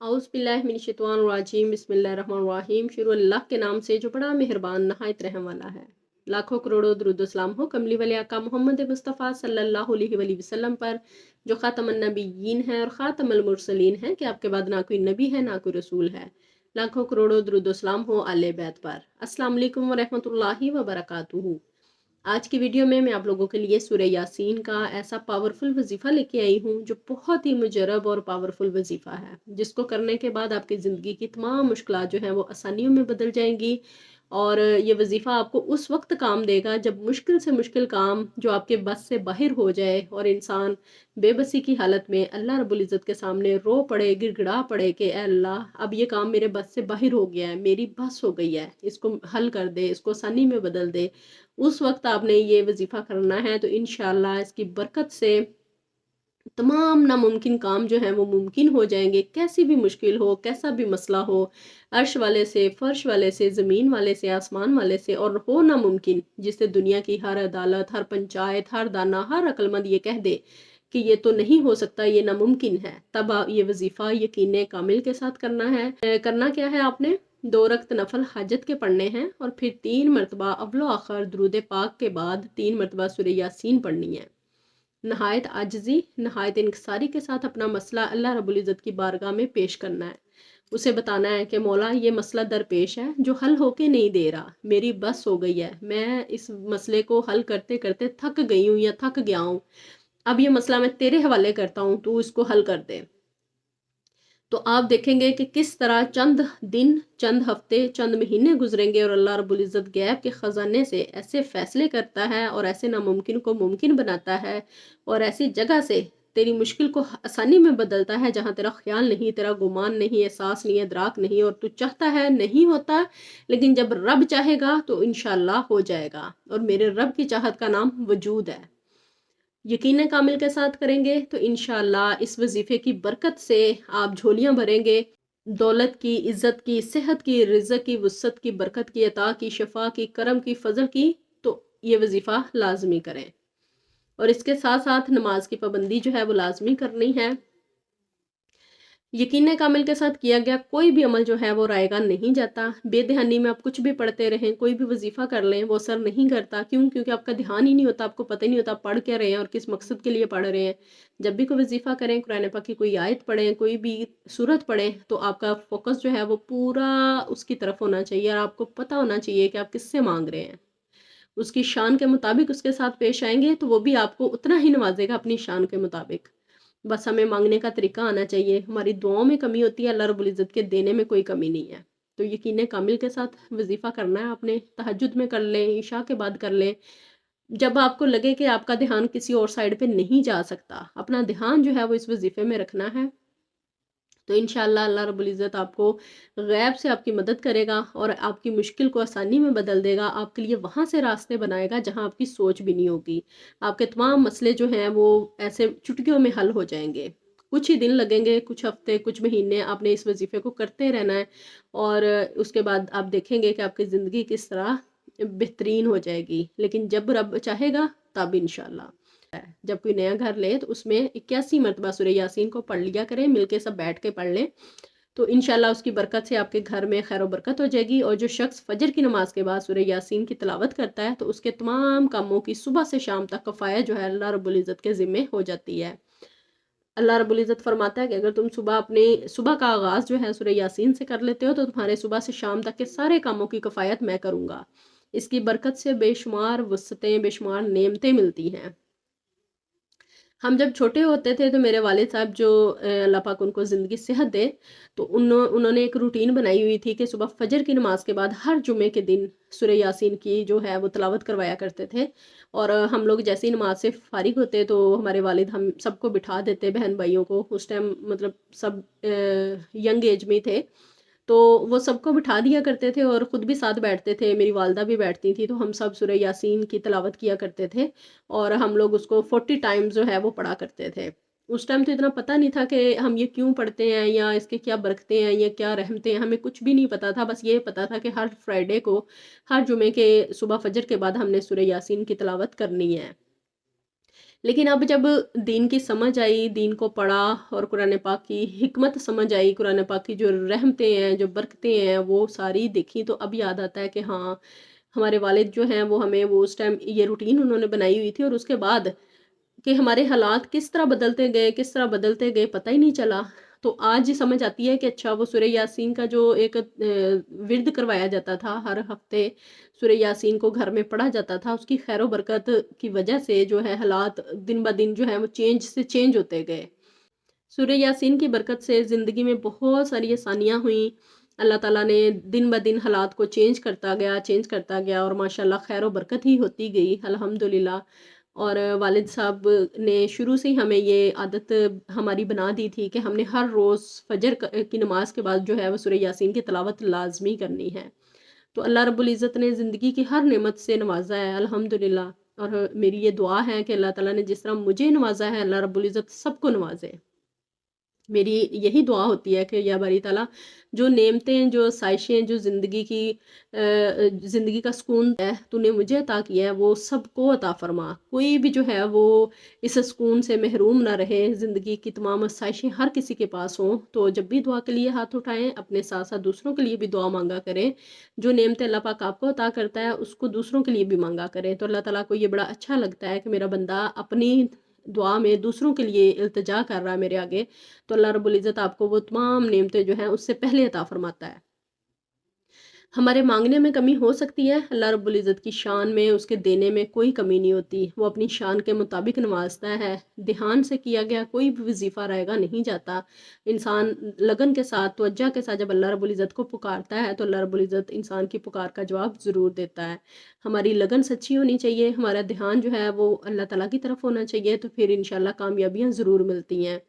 औज़ुबिल्लाहिमिनश्शैतानिर्रजीम बिस्मिल्लाहिर्रहमानिर्रहीम। शुरू अल्लाह के नाम से जो बड़ा मेहरबान नहायत रहम वाला है। लाखों करोड़ों दुरूद सलाम हो कमली वाले आका मोहम्मद मुस्तफ़ा सल्लल्लाहु अलैहि वसल्लम पर, जो ख़ातमुन नबिय्यीन है और ख़ातमुल मुरसलीन है, कि आपके बाद ना कोई नबी है ना कोई रसूल है। लाखों करोड़ों दुरूद सलाम हो आले बैत पर। अस्सलाम वालेकुम व रहमतुल्लाहि व बरकातुहू। आज की वीडियो में मैं आप लोगों के लिए सूरह यासीन का ऐसा पावरफुल वजीफ़ा लेके आई हूँ जो बहुत ही मुजरब और पावरफुल वजीफ़ा है, जिसको करने के बाद आपकी ज़िंदगी की तमाम मुश्किलात जो हैं वो आसानियों में बदल जाएंगी। और ये वजीफ़ा आपको उस वक्त काम देगा जब मुश्किल से मुश्किल काम जो आपके बस से बाहर हो जाए और इंसान बेबसी की हालत में अल्लाह रब्बुल इज़्ज़त के सामने रो पड़े, गिड़गिड़ा पड़े कि ए अल्लाह, अब ये काम मेरे बस से बाहर हो गया है, मेरी बस हो गई है, इसको हल कर दे, इसको आसानी में बदल दे। उस वक्त आपने ये वजीफ़ा करना है तो इंशाअल्लाह इसकी बरकत से तमाम नामुमकिन काम जो हैं वो मुमकिन हो जाएंगे। कैसी भी मुश्किल हो, कैसा भी मसला हो, अर्श वाले से, फर्श वाले से, ज़मीन वाले से, आसमान वाले से, और हो नामुमकिन जिससे दुनिया की हर अदालत, हर पंचायत, हर दाना, हर अक्लमंद ये कह दे कि ये तो नहीं हो सकता, ये नामुमकिन है, तब आप ये वजीफ़ा यकीन कामिल के साथ करना है। करना क्या है, आपने 2 रक्त नफल हाजत के पढ़ने हैं और फिर 3 मरतबा अव्वल आखिर दुरूद पाक के बाद 3 मरतबा सूरह यासीन पढ़नी है। नहायत आजिज़ी, नहायत इनकिसारी के साथ अपना मसला अल्लाह रब्बुल इज़्ज़त की बारगाह में पेश करना है। उसे बताना है कि मौला, ये मसला दरपेश है जो हल होके नहीं दे रहा, मेरी बस हो गई है, मैं इस मसले को हल करते करते थक गई हूँ या थक गया हूँ, अब ये मसला मैं तेरे हवाले करता हूँ, तू इसको हल कर दे। तो आप देखेंगे कि किस तरह चंद दिन, चंद हफ्ते, चंद महीने गुजरेंगे और अल्लाह रब्बुल इज़्ज़त गैब के ख़जाने से ऐसे फ़ैसले करता है और ऐसे नामुमकिन को मुमकिन बनाता है और ऐसी जगह से तेरी मुश्किल को आसानी में बदलता है जहाँ तेरा ख्याल नहीं, तेरा गुमान नहीं, एहसास नहीं, इदराक नहीं, और तू चाहता है नहीं होता, लेकिन जब रब चाहेगा तो इंशाअल्लाह हो जाएगा। और मेरे रब की चाहत का नाम वजूद है। यकीन कामिल के साथ करेंगे तो इंशाअल्लाह इस वजीफे की बरकत से आप झोलियां भरेंगे, दौलत की, इज्जत की, सेहत की, रिज़्क़ की, वुसअत की, बरकत की, अता की, शफा की, करम की, फजल की। तो ये वजीफा लाजमी करें और इसके साथ साथ नमाज की पाबंदी जो है वो लाजमी करनी है। यकीन कामिल के साथ किया गया कोई भी अमल जो है वो रायगा नहीं जाता। बेध्यानी में आप कुछ भी पढ़ते रहें, कोई भी वजीफा कर लें, वो असर नहीं करता। क्यों? क्योंकि आपका ध्यान ही नहीं होता, आपको पता ही नहीं होता पढ़ क्या रहे हैं और किस मकसद के लिए पढ़ रहे हैं। जब भी कोई वजीफा करें, कुरान पाक की कोई आयत पढ़ें, कोई भी सूरत पढ़ें, तो आपका फोकस जो है वो पूरा उसकी तरफ होना चाहिए और आपको पता होना चाहिए कि आप किससे मांग रहे हैं। उसकी शान के मुताबिक उसके साथ पेश आएंगे तो वो भी आपको उतना ही नवाजेगा अपनी शान के मुताबिक। बस हमें मांगने का तरीका आना चाहिए। हमारी दुआओं में कमी होती है, अल्लाह रब्बुल इज़्ज़त के देने में कोई कमी नहीं है। तो यकीन कामिल के साथ वजीफ़ा करना है आपने। तहज्जुद में कर लें, इशा के बाद कर लें, जब आपको लगे कि आपका ध्यान किसी और साइड पे नहीं जा सकता, अपना ध्यान जो है वो इस वजीफे में रखना है। तो इंशाअल्लाह अल्लाह रब्बुल इज़्ज़त आपको गैब से आपकी मदद करेगा और आपकी मुश्किल को आसानी में बदल देगा। आपके लिए वहाँ से रास्ते बनाएगा जहाँ आपकी सोच भी नहीं होगी। आपके तमाम मसले जो हैं वो ऐसे चुटकियों में हल हो जाएंगे। कुछ ही दिन लगेंगे, कुछ हफ्ते, कुछ महीने, आपने इस वजीफे को करते रहना है और उसके बाद आप देखेंगे कि आपकी ज़िंदगी किस तरह बेहतरीन हो जाएगी। लेकिन जब रब चाहेगा तब इंशाअल्लाह। जब कोई नया घर ले तो उसमें 81 मरतबा सूरह यासीन को पढ़ लिया करें, मिलके सब बैठ के पढ़ लें, तो इंशाल्लाह उसकी बरकत से आपके घर में खैर बरकत हो जाएगी। और जो शख्स फजर की नमाज के बाद सूरह यासीन की तिलावत करता है तो उसके तमाम कामों की सुबह से शाम तक कफ़ाया जो है अल्लाह रब्बुल इज़्ज़त के ज़िम्मे हो जाती है। अल्लाह रब्बुल इज़्ज़त फरमाता है कि अगर तुम सुबह का आगाज़ जो है सूरह यासीन से कर लेते हो तो तुम्हारे सुबह से शाम तक के सारे कामों की कफ़ायत मैं करूँगा। इसकी बरकत से बेशुमार वसअतें, बेशुमार नेमतें मिलती हैं। हम जब छोटे होते थे तो मेरे वालिद साहब जो अल्लाह पाक उनको ज़िंदगी सेहत दे, तो उन्होंने एक रूटीन बनाई हुई थी कि सुबह फजर की नमाज के बाद हर जुमे के दिन सूरह यासीन की जो है वो तिलावत करवाया करते थे। और हम लोग जैसे ही नमाज से फारिग होते तो हमारे वालिद हम सबको बिठा देते, बहन भाइयों को, उस टाइम मतलब सब यंग एज में थे, तो वो सबको बिठा दिया करते थे और ख़ुद भी साथ बैठते थे। मेरी वालदा भी बैठती थी, तो हम सब सूरह यासीन की तिलावत किया करते थे और हम लोग उसको 40 टाइम्स जो है वो पढ़ा करते थे। उस टाइम तो इतना पता नहीं था कि हम ये क्यों पढ़ते हैं या इसके क्या बरकतें हैं या क्या रहमतें हैं, हमें कुछ भी नहीं पता था। बस ये पता था कि हर फ्राइडे को, हर जुमे के सुबह फजर के बाद हमने सूरह यासीन की तिलावत करनी है। لیکن اب جب دین کی سمجھ آئی، دین کو پڑھا اور قرآن پاک کی حکمت سمجھ آئی، قرآن پاک کی جو رحمتیں ہیں، جو برکتیں ہیں، وہ ساری دیکھی، تو اب یاد آتا ہے کہ ہاں ہمارے والد جو ہیں وہ ہمیں وہ اس ٹائم یہ روٹین انہوں نے بنائی ہوئی تھی، اور اس کے بعد کہ ہمارے حالات کس طرح بدلتے گئے، کس طرح بدلتے گئے، پتہ ہی نہیں چلا۔ تو آج سمجھ آتی ہے کہ اچھا وہ سورہ یاسین کا جو ایک ورد کروایا جاتا تھا ہر ہفتے، سورہ یاسین کو گھر میں پڑھا جاتا تھا، اس کی خیر و برکت کی وجہ سے جو ہے حالات دن بہ دن جو ہے وہ چینج سے چینج ہوتے گئے۔ سورہ یاسین کی برکت سے زندگی میں بہت ساری آسانیاں ہوئیں، اللہ تعالیٰ نے دن بہ دن حالات کو چینج کرتا گیا اور ماشاءاللہ خیر و برکت ہی ہوتی گئی الحمدللہ۔ اور والد صاحب نے شروع سے ہی ہمیں یہ عادت ہماری بنا دی تھی کہ ہم نے ہر روز فجر کی نماز کے بعد جو ہے وہ سورہ یاسین کی تلاوت لازمی کرنی ہے۔ تو اللہ رب العزت نے زندگی کی ہر نعمت سے نوازا ہے الحمدللہ، اور میری یہ دعا ہے کہ اللہ تعالیٰ نے جس طرح مجھے نوازا ہے، اللہ رب العزت سب کو نوازے۔ میری یہی دعا ہوتی ہے کہ یا باری تعالیٰ جو نعمتیں، جو آسائشیں، جو زندگی کا سکون ہے تو نے مجھے عطا کیا ہے، وہ سب کو عطا فرما۔ کوئی بھی جو ہے وہ اس سکون سے محروم نہ رہے، زندگی کی تمام آسائشیں ہر کسی کے پاس ہوں۔ تو جب بھی دعا کے لیے ہاتھ اٹھائیں، اپنے ساتھ ساتھ دوسروں کے لیے بھی دعا مانگا کریں۔ جو نعمتیں اللہ پاک آپ کو عطا کرتا ہے اس کو دوسروں کے لیے بھی مانگا کریں، تو اللہ تعالیٰ کو یہ بڑا اچھا لگتا ہے کہ میرا بندہ اپنی دعا میں دوسروں کے لیے التجا کر رہا ہے میرے آگے، تو اللہ رب العزت آپ کو وہ تمام نعمتیں جو ہیں اس سے پہلے عطا فرماتا ہے۔ ہمارے مانگنے میں کمی ہو سکتی ہے، اللہ رب العزت کی شان میں، اس کے دینے میں کوئی کمی نہیں ہوتی، وہ اپنی شان کے مطابق نوازتا ہے۔ دھیان سے کیا گیا کوئی بھی وظیفہ رہے گا نہیں جاتا۔ انسان لگن کے ساتھ، توجہ کے ساتھ جب اللہ رب العزت کو پکارتا ہے تو اللہ رب العزت انسان کی پکار کا جواب ضرور دیتا ہے۔ ہماری لگن سچی ہونی چاہیے، ہمارا دھیان جو ہے وہ اللہ تعالیٰ کی طرف ہونا چاہیے، تو پھر انشاءاللہ کامیابیاں ضرور ملتی ہیں۔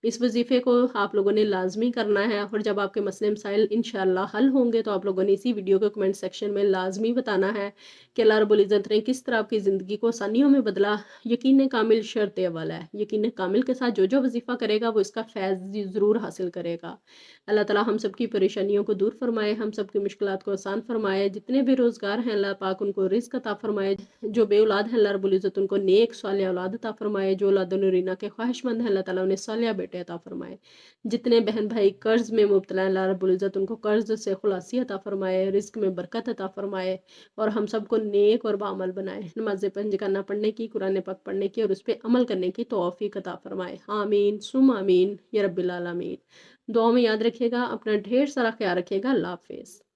اس وظیفے کو آپ لوگوں نے لازمی کرنا ہے، اور جب آپ کے مسئلے مسائل انشاءاللہ حل ہوں گے تو آپ لوگوں نے اسی ویڈیو کے کمنٹ سیکشن میں لازمی بتانا ہے کہ اللہ رب العزت نے کس طرح آپ کی زندگی کو آسانیوں میں بدلا۔ یقین کامل شرط اول ہے، یقین کامل کے ساتھ جو وظیفہ کرے گا وہ اس کا فیض ضرور حاصل کرے گا۔ اللہ تعالیٰ ہم سب کی پریشانیوں کو دور فرمائے، ہم سب کی مشکلات کو آسان فرمائے۔ جتنے بے روزگار ہیں اللہ پاک ان کو رزق عطا فرمائے، جو بے اولاد ہیں اللہ رب العزت ان کو نیک صالح اولاد عطا فرمائے، جو اولاد نرینہ کے خواہش مند ہیں اللہ تعالیٰ انہیں صالح بیٹے عطا فرمائے۔ جتنے بہن بھائی قرض میں مبتلا ہیں اللہ رب العزت ان کو قرض سے خلاصی عطا فرمائے، رزق میں برکت عطا فرمائے، اور ہم سب کو نیک اور بعمل بنائے۔ نماز پنجگانہ پڑھنے کی، قرآن پاک پڑھنے کی اور اس پہ عمل کرنے کی توفیق عطا فرمائے، آمین ثم آمین یا رب العالمین۔ دعاؤں میں یاد رکھیے گا، اپنا ڈھیر سارا خیال رکھیے گا۔ اللہ حافظ۔